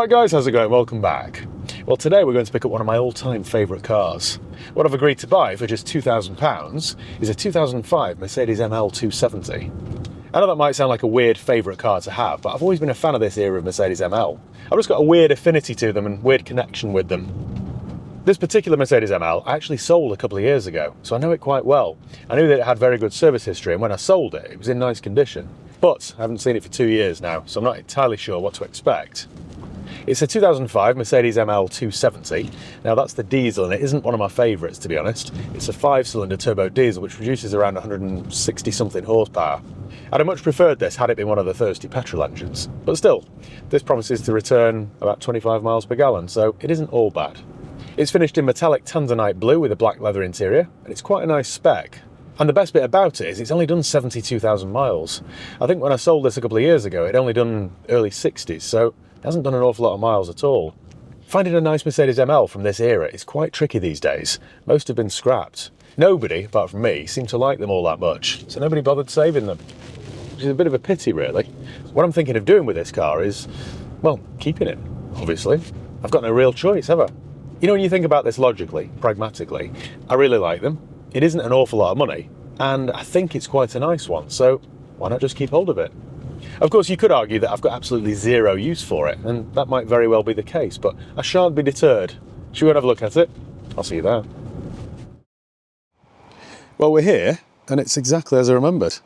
Alright guys, how's it going? Welcome back. Well, today we're going to pick up one of my all-time favourite cars. What I've agreed to buy for just £2,000 is a 2005 Mercedes ML 270. I know that might sound like a weird favourite car to have, but I've always been a fan of this era of Mercedes ML. I've just got a weird affinity to them and weird connection with them. This particular Mercedes ML I actually sold a couple of years ago, so I know it quite well. I knew that it had very good service history, and when I sold it, it was in nice condition. But I haven't seen it for 2 years now, so I'm not entirely sure what to expect. It's a 2005 Mercedes ML 270. Now that's the diesel, and it isn't one of my favourites, to be honest. It's a 5-cylinder turbo diesel which produces around 160 something horsepower. I'd have much preferred this had it been one of the thirsty petrol engines. But still, this promises to return about 25 miles per gallon, so it isn't all bad. It's finished in metallic tanzanite blue with a black leather interior, and it's quite a nice spec. And the best bit about it is it's only done 72,000 miles. I think when I sold this a couple of years ago, it'd only done early 60s, so it hasn't done an awful lot of miles at all. Finding a nice Mercedes ML from this era is quite tricky these days. Most have been scrapped. Nobody, apart from me, seemed to like them all that much, so nobody bothered saving them. Which is a bit of a pity, really. What I'm thinking of doing with this car is, well, keeping it, obviously. I've got no real choice, have I? You know, when you think about this logically, pragmatically, I really like them. It isn't an awful lot of money, and I think it's quite a nice one, so why not just keep hold of it? Of course, you could argue that I've got absolutely zero use for it, and that might very well be the case, but I shan't be deterred. Should we go and have a look at it? I'll see you there. Well, we're here, and it's exactly as I remembered.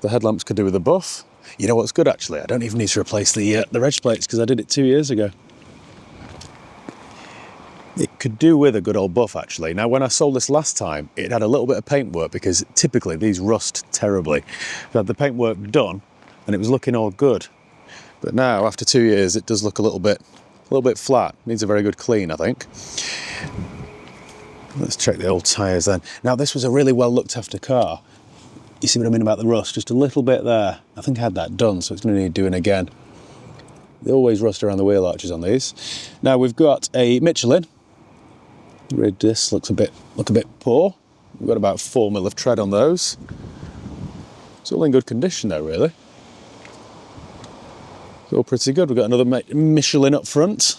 The headlamps could do with a buff. You know what's good, actually? I don't even need to replace the reg plates, because I did it 2 years ago. It could do with a good old buff, actually. Now, when I sold this last time, it had a little bit of paintwork, because typically these rust terribly. I had the paintwork done, and it was looking all good. But now, after 2 years, it does look a little bit flat. Needs a very good clean, I think. Let's check the old tyres then. Now, this was a really well looked after car. You see what I mean about the rust? Just a little bit there. I think I had that done, so it's going to need doing again. They always rust around the wheel arches on these. Now, we've got a Michelin. Rear discs look a bit poor. We've got about 4 mil of tread on those. It's all in good condition though, really. It's all pretty good. We've got another Michelin up front.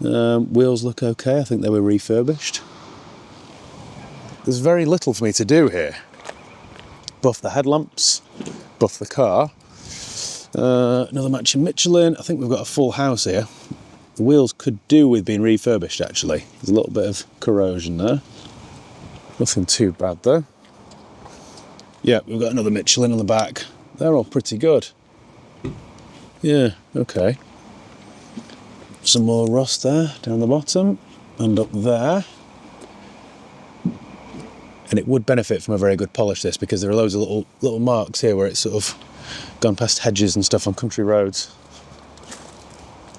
Wheels look okay. I think they were refurbished. There's very little for me to do here. Buff the headlamps, buff the car. Another matching Michelin. I think we've got a full house here. The wheels could do with being refurbished, actually. There's a little bit of corrosion there. Nothing too bad, though. Yeah, we've got another Michelin on the back. They're all pretty good. Yeah, okay. Some more rust there, down the bottom, and up there. And it would benefit from a very good polish, this, because there are loads of little marks here where it's sort of gone past hedges and stuff on country roads.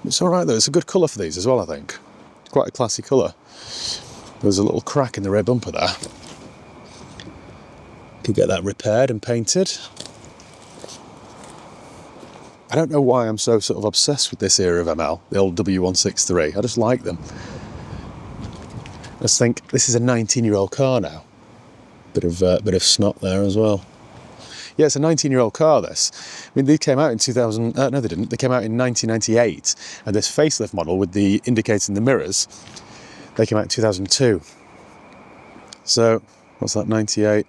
It's all right though, it's a good colour for these as well, I think. Quite a classy colour. There's a little crack in the rear bumper there. Could get that repaired and painted. I don't know why I'm so sort of obsessed with this era of ML, the old W163. I just like them. I just think this is a 19-year-old car now. Bit of snot there as well. Yeah, it's a 19-year-old car, this. I mean, they came out in 2000... no, they didn't. They came out in 1998. And this facelift model with the indicator in the mirrors, they came out in 2002. So, what's that, 98?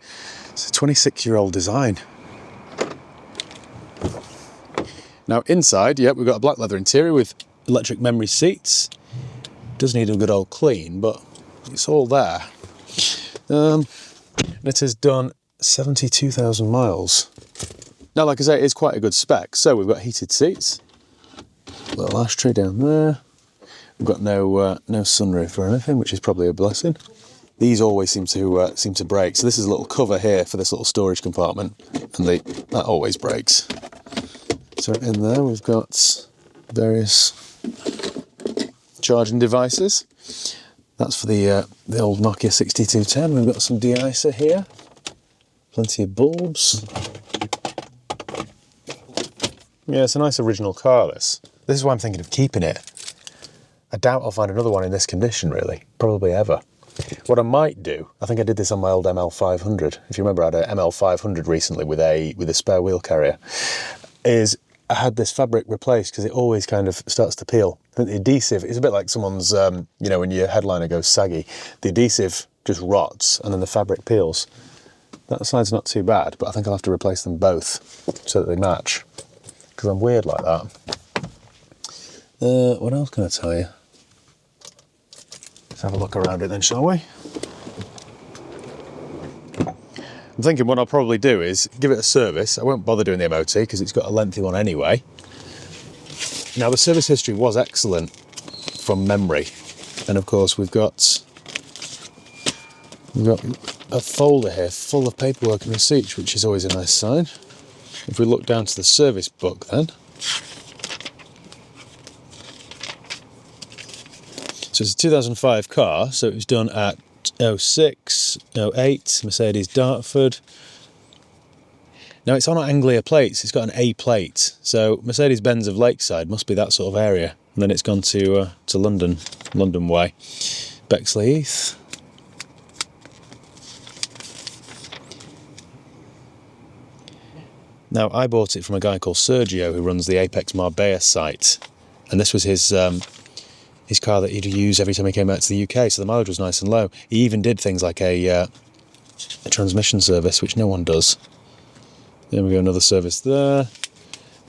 It's a 26-year-old design. Now, inside, yeah, we've got a black leather interior with electric memory seats. Does need a good old clean, but it's all there. And it has done 72,000 miles. Now, like I say, it is quite a good spec. So we've got heated seats, a little ashtray down there. We've got no sunroof or anything, which is probably a blessing. These always seem to break. So this is a little cover here for this little storage compartment, and that always breaks. So in there we've got various charging devices. That's for the old Nokia 6210. We've got some de-icer here. Plenty of bulbs. Yeah, it's a nice original car, this. This is why I'm thinking of keeping it. I doubt I'll find another one in this condition, really. Probably ever. What I might do, I think I did this on my old ML500. If you remember, I had an ML500 recently with a spare wheel carrier. Is I had this fabric replaced because it always kind of starts to peel. I think the adhesive is a bit like someone's, you know, when your headliner goes saggy, the adhesive just rots and then the fabric peels. That side's not too bad, but I think I'll have to replace them both so that they match, because I'm weird like that. What else can I tell you? Let's have a look around it then, shall we? I'm thinking what I'll probably do is give it a service. I won't bother doing the MOT because it's got a lengthy one anyway. Now the service history was excellent from memory. And of course we've got a folder here full of paperwork and receipts, which is always a nice sign. If we look down to the service book then. So it's a 2005 car, so it was done at 06, 08, Mercedes Dartford. Now it's on Anglia plates, it's got an A plate, so Mercedes-Benz of Lakeside must be that sort of area. And then it's gone to London, London way. Bexley Heath. Now I bought it from a guy called Sergio who runs the Apex Marbella site, and this was his car that he'd use every time he came back to the UK, so the mileage was nice and low. He even did things like a transmission service, which no one does. There we go, another service there.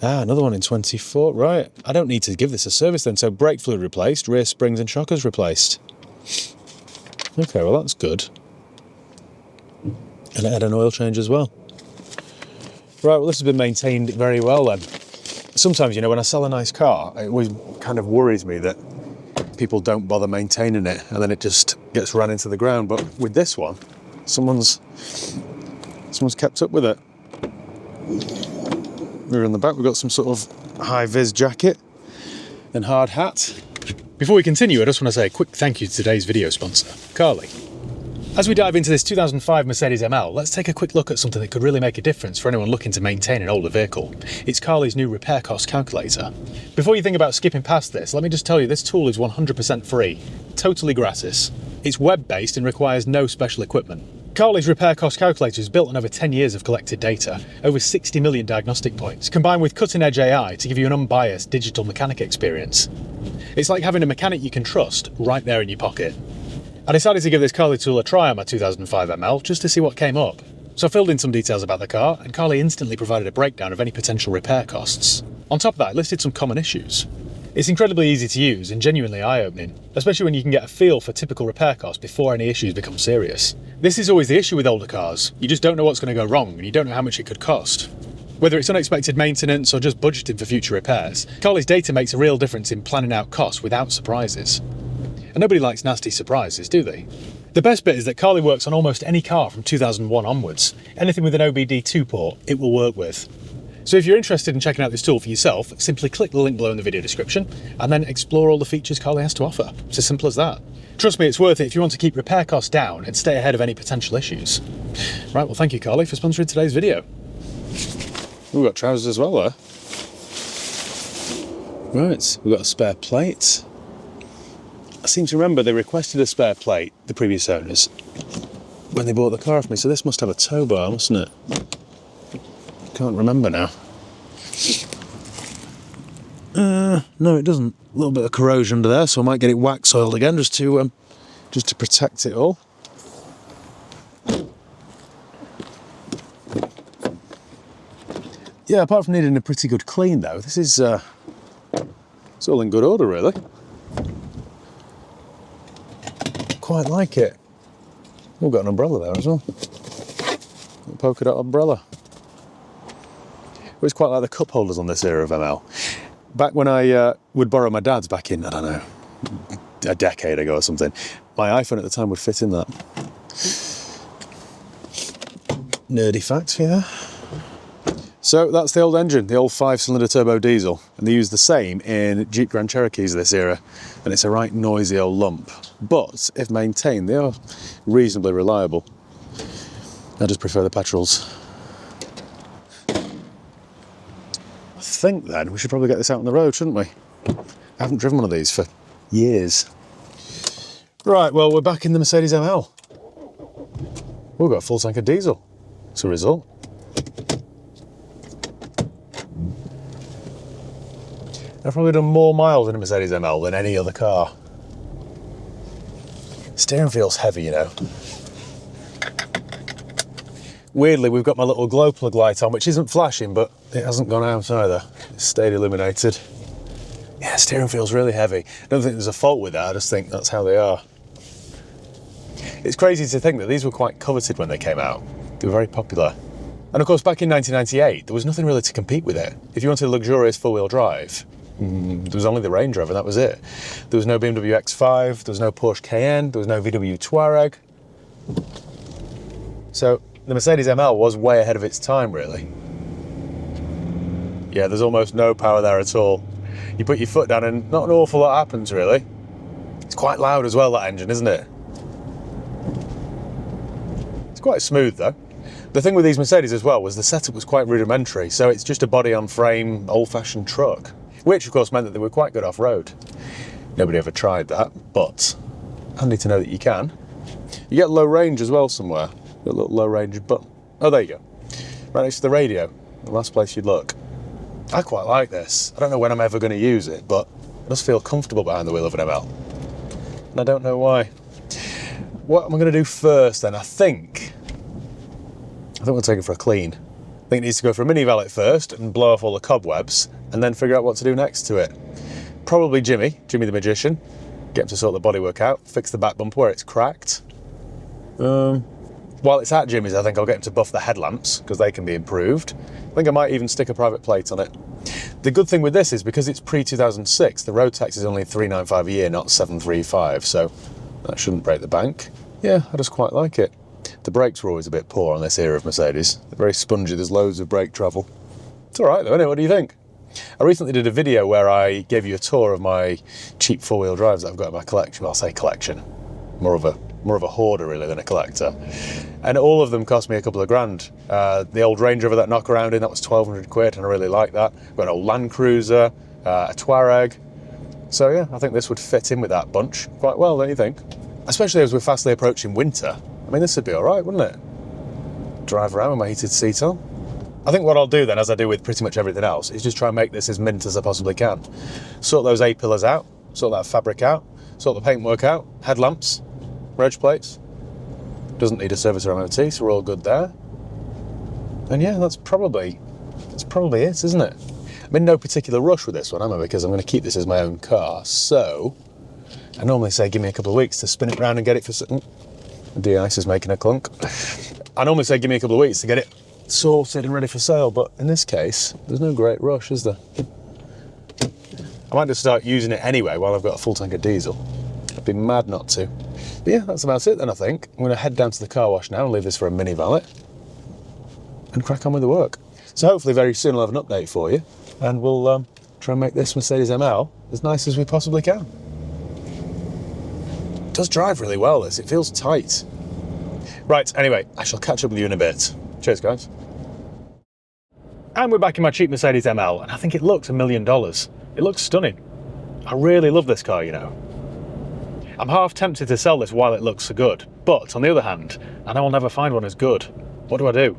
Another one in 24, right. I don't need to give this a service then, so brake fluid replaced, rear springs and shockers replaced. Okay, well that's good. And it had an oil change as well. Right, well this has been maintained very well then. Sometimes, you know, when I sell a nice car, it always kind of worries me that people don't bother maintaining it and then it just gets run into the ground. But with this one, someone's kept up with it. We're in the back, we've got some sort of high-vis jacket and hard hat. Before we continue, I just want to say a quick thank you to today's video sponsor, Carly. As we dive into this 2005 Mercedes ML, let's take a quick look at something that could really make a difference for anyone looking to maintain an older vehicle. It's Carly's new repair cost calculator. Before you think about skipping past this, let me just tell you this tool is 100% free, totally gratis. It's web-based and requires no special equipment. Carly's repair cost calculator is built on over 10 years of collected data, over 60 million diagnostic points, combined with cutting-edge AI to give you an unbiased digital mechanic experience. It's like having a mechanic you can trust right there in your pocket. I decided to give this Carly tool a try on my 2005 ML just to see what came up. So I filled in some details about the car, and Carly instantly provided a breakdown of any potential repair costs. On top of that, I listed some common issues. It's incredibly easy to use and genuinely eye-opening, especially when you can get a feel for typical repair costs before any issues become serious. This is always the issue with older cars. You just don't know what's going to go wrong and you don't know how much it could cost. Whether it's unexpected maintenance or just budgeting for future repairs, Carly's data makes a real difference in planning out costs without surprises. And nobody likes nasty surprises, do they? The best bit is that Carly works on almost any car from 2001 onwards. Anything with an OBD2 port, it will work with. So if you're interested in checking out this tool for yourself, simply click the link below in the video description and then explore all the features Carly has to offer. It's as simple as that. Trust me, it's worth it if you want to keep repair costs down and stay ahead of any potential issues. Right, well thank you Carly for sponsoring today's video. We've got trousers as well there. Right, we've got a spare plate. I seem to remember they requested a spare plate, the previous owners, when they bought the car off me, so this must have a tow bar, mustn't it? Can't remember now. No, it doesn't. A little bit of corrosion under there, so I might get it wax oiled again just to protect it all. Yeah, apart from needing a pretty good clean though, this is it's all in good order really. Quite like it. We've got an umbrella there as well. A polka dot umbrella. It was quite like the cup holders on this era of ML. Back when I would borrow my dad's back in, I don't know, a decade ago or something, my iPhone at the time would fit in that. Nerdy fact here. So that's the old engine, the old 5-cylinder turbo diesel, and they use the same in Jeep Grand Cherokees of this era, and it's a right noisy old lump. But if maintained, they are reasonably reliable. I just prefer the petrols. I think then we should probably get this out on the road, shouldn't we? I haven't driven one of these for years. Right, well, we're back in the Mercedes ML. We've got a full tank of diesel as a result. I've probably done more miles in a Mercedes ML than any other car. Steering feels heavy, you know. Weirdly, we've got my little glow plug light on, which isn't flashing, but it hasn't gone out either. It's stayed illuminated. Yeah, steering feels really heavy. I don't think there's a fault with that, I just think that's how they are. It's crazy to think that these were quite coveted when they came out. They were very popular. And of course, back in 1998, there was nothing really to compete with it. If you wanted a luxurious four-wheel drive, there was only the Range Rover, that was it. There was no BMW X5, there was no Porsche Cayenne, there was no VW Touareg. So the Mercedes ML was way ahead of its time, really. Yeah, there's almost no power there at all. You put your foot down and not an awful lot happens, really. It's quite loud as well, that engine, isn't it? It's quite smooth, though. The thing with these Mercedes as well was the setup was quite rudimentary, so it's just a body-on-frame, old-fashioned truck, which, of course, meant that they were quite good off-road. Nobody ever tried that, but handy to know that you can. You get low range as well somewhere. Got a little low range button. Oh, there you go. Right next to the radio, the last place you'd look. I quite like this. I don't know when I'm ever going to use it, but I just feel comfortable behind the wheel of an ML. And I don't know why. What am I going to do first then? I think we'll take it for a clean. I think it needs to go for a mini valet first and blow off all the cobwebs, and then figure out what to do next to it. Probably Jimmy the Magician. Get him to sort the bodywork out, fix the back bumper where it's cracked. While it's at Jimmy's, I think I'll get him to buff the headlamps, because they can be improved. I think I might even stick a private plate on it. The good thing with this is, because it's pre-2006, the road tax is only $395 a year, not $735, so that shouldn't break the bank. Yeah, I just quite like it. The brakes were always a bit poor on this era of Mercedes. They're very spongy, there's loads of brake travel. It's all right though, isn't it? What do you think? I recently did a video where I gave you a tour of my cheap four-wheel drives that I've got in my collection. Well, I'll say collection. More of a hoarder really than a collector. And all of them cost me a couple of grand. The old Range Rover that knock around in, that was 1,200 quid, and I really like that. I've got an old Land Cruiser, a Touareg. So yeah, I think this would fit in with that bunch quite well, don't you think? Especially as we're fastly approaching winter. I mean, this would be all right, wouldn't it? Drive around with my heated seat on. I think what I'll do then, as I do with pretty much everything else, is just try and make this as mint as I possibly can. Sort those A-pillars out, sort that fabric out, sort the paintwork out, headlamps, reg plates. Doesn't need a service or MOT, so we're all good there. And yeah, that's probably it, isn't it? I'm in no particular rush with this one, am I? Because I'm going to keep this as my own car, so I normally say give me a couple of weeks to spin it round and get it for... The de-ice is making a clunk. I normally say give me a couple of weeks to get it sorted and ready for sale, but in this case, there's no great rush, is there? I might just start using it anyway while I've got a full tank of diesel. I'd be mad not to. But yeah, that's about it then, I think. I'm going to head down to the car wash now and leave this for a mini valet and crack on with the work. So hopefully very soon I'll have an update for you, and we'll try and make this Mercedes ML as nice as we possibly can. It does drive really well, this. It feels tight. Right, anyway, I shall catch up with you in a bit. Cheers, guys. And we're back in my cheap Mercedes ML, and I think it looks $1 million. It looks stunning. I really love this car, you know. I'm half tempted to sell this while it looks so good, but on the other hand, I know I'll never find one as good. What do?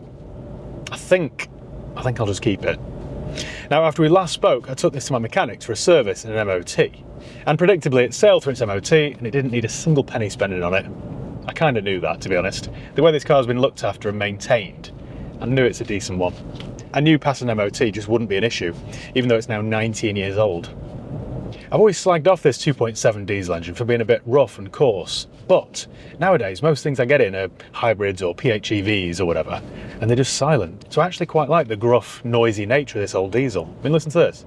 I think I'll just keep it. Now, after we last spoke, I took this to my mechanics for a service and an MOT. And predictably, it sailed through its MOT, and it didn't need a single penny spending on it. I kind of knew that, to be honest. The way this car's been looked after and maintained, I knew it's a decent one. I knew passing an MOT just wouldn't be an issue, even though it's now 19 years old. I've always slagged off this 2.7 diesel engine for being a bit rough and coarse, but nowadays most things I get in are hybrids or PHEVs or whatever, and they're just silent. So I actually quite like the gruff, noisy nature of this old diesel. I mean, listen to this.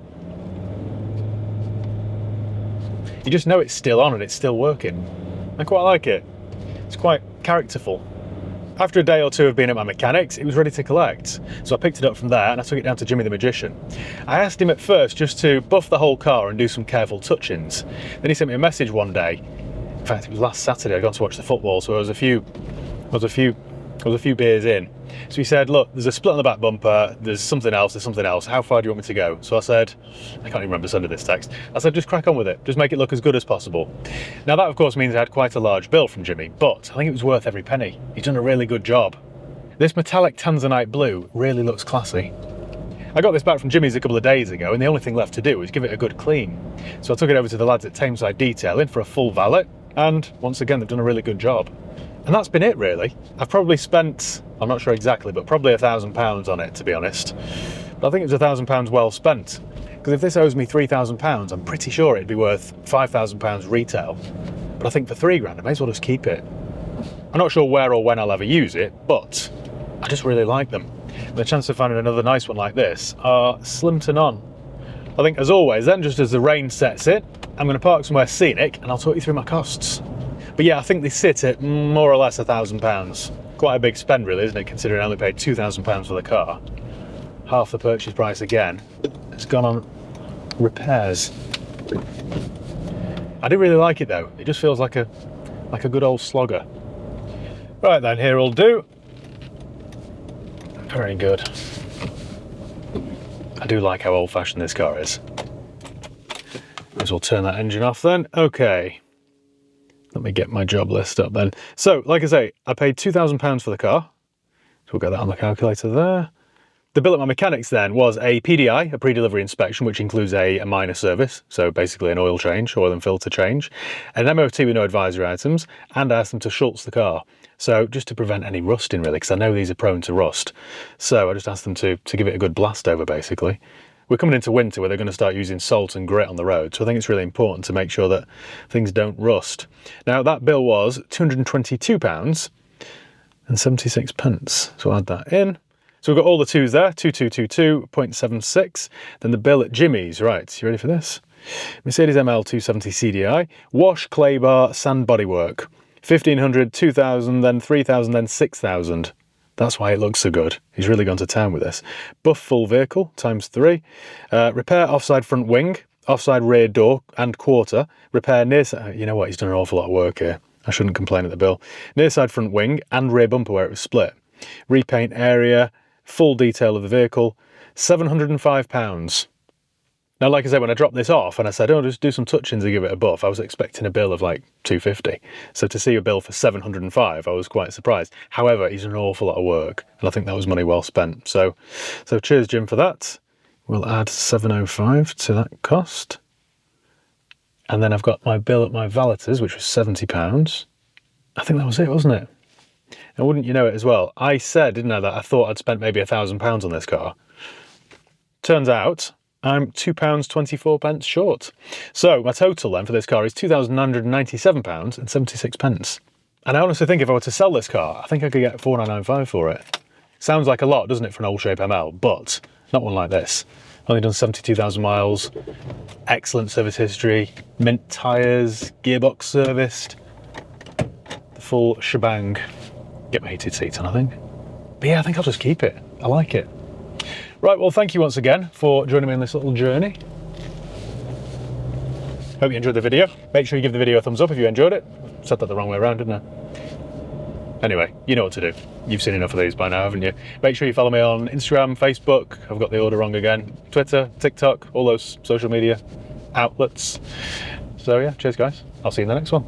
You just know it's still on and it's still working. I quite like it. It's quite characterful. After a day or two of being at my mechanics, it was ready to collect. So I picked it up from there and I took it down to Jimmy the Magician. I asked him at first just to buff the whole car and do some careful touch-ins. Then he sent me a message one day. In fact, it was last Saturday. I'd gone to watch the football, so I was a few beers in. So he said, look, there's a split on the back bumper, there's something else, how far do you want me to go? So I said, I can't even remember the send of this text. I said, just crack on with it, just make it look as good as possible. Now that of course means I had quite a large bill from Jimmy, but I think it was worth every penny. He's done a really good job. This metallic tanzanite blue really looks classy. I got this back from Jimmy's a couple of days ago, and the only thing left to do was give it a good clean. So I took it over to the lads at Tameside Detailing for a full valet, and once again, they've done a really good job. And that's been it, really. I've probably spent, I'm not sure exactly, but probably £1,000 on it, to be honest. But I think it was £1,000 well spent. Because if this owes me £3,000, I'm pretty sure it'd be worth £5,000 retail. But I think for £3 I may as well just keep it. I'm not sure where or when I'll ever use it, but I just really like them. And the chance of finding another nice one like this are slim to none. I think, as always, then, just as the rain sets in, I'm going to park somewhere scenic and I'll talk you through my costs. But yeah, I think they sit at more or less £1,000. Quite a big spend, really, isn't it, considering I only paid £2,000 for the car. Half the purchase price again. It's gone on repairs. I do really like it, though. It just feels like a good old slogger. Right then, here will do. Very good. I do like how old-fashioned this car is. Might as well turn that engine off then. Okay. Let me get my job list up then. So, like I say, I paid £2,000 for the car. So we'll get that on the calculator there. The bill at my mechanics then was a PDI, a pre-delivery inspection, which includes a minor service, so basically an oil change, oil and filter change, an MOT with no advisory items, and I asked them to Schultz the car. So just to prevent any rusting, really, because I know these are prone to rust. So I just asked them to give it a good blast over, basically. We're coming into winter where they're going to start using salt and grit on the road, so I think it's really important to make sure that things don't rust. Now, that bill was £222 and 76 pence, so I'll add that in. So we've got all the twos there, 2222.76. Then the bill at Jimmy's, right, you ready for this? Mercedes ML 270 CDI, wash, clay bar, sand bodywork. 1,500, 2,000, then 3,000, then 6,000. That's why it looks so good. He's really gone to town with this. Buff full vehicle, ×3. Repair offside front wing, offside rear door and quarter. Repair near side, you know what, he's done an awful lot of work here. I shouldn't complain at the bill. Near side front wing and rear bumper where it was split. Repaint area, full detail of the vehicle, £705. Now, like I said, when I dropped this off and I said, oh, just do some touch-ins and give it a buff, I was expecting a bill of like £250. So to see a bill for £705, I was quite surprised. However, he's done an awful lot of work, and I think that was money well spent. So cheers, Jim, for that. We'll add £705 to that cost. And then I've got my bill at my valeters, which was £70. I think that was it, wasn't it? And wouldn't you know it as well, I said, didn't I, that I thought I'd spent maybe £1,000 on this car. Turns out I'm £2.24 short. So my total then for this car is £2,997 and 76 pence. And I honestly think if I were to sell this car, I think I could get 4,995 for it. Sounds like a lot, doesn't it, for an old shape ML, but not one like this. Only done 72,000 miles, excellent service history, mint tyres, gearbox serviced, the full shebang. Get my heated seats on, I think. But yeah, I think I'll just keep it. I like it. Right, well, thank you once again for joining me on this little journey. Hope you enjoyed the video. Make sure you give the video a thumbs up if you enjoyed it. Said that the wrong way around, didn't I? Anyway, you know what to do. You've seen enough of these by now, haven't you? Make sure you follow me on Instagram, Facebook, I've got the order wrong again, Twitter, TikTok, all those social media outlets. So yeah, cheers guys. I'll see you in the next one.